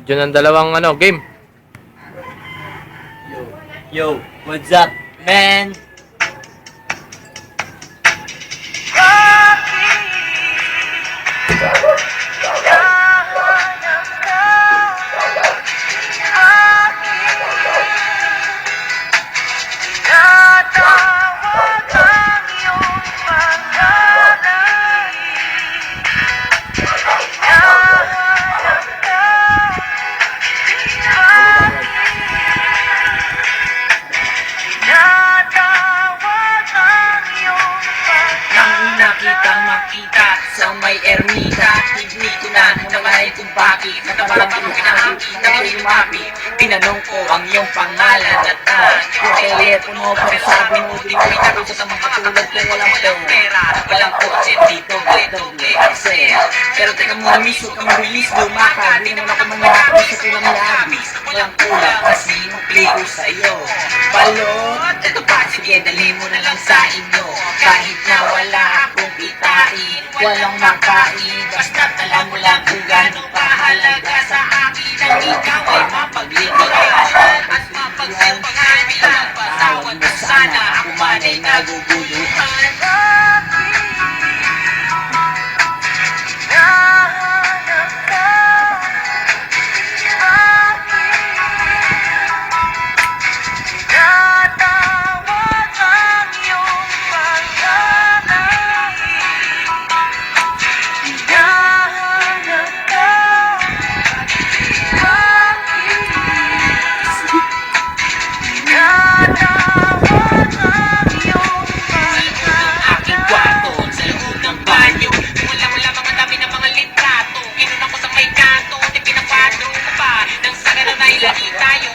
Diyan ang dalawang game. Yo, what's up, man? Makita sa may ermita, hindi ko na namalayan kung bakit natapalatang pinahangin na may lumapit. Tinanong ko ang iyong pangalan at yung telepono, pero sabi mo di ko itarong sa mga katulad kung walang pera, walang kotse, dito, doble, Excel. Pero teka muna miss, huwag kang mabilis, lumakad, di naman ako mangyari sa tulang labis. Walang kulang kasi yung play ko sa'yo. Balot, ito pa, sige, dali mo na lang sa inyo. Kahit na wala akong kitain, walang makain, basta alam mo lang kung gano'ng kahalaga sa akin ang ikaw ay mapagliligawan at mapagsimbangan. Patawad mo sana ako man ay naguguluhan. Tayo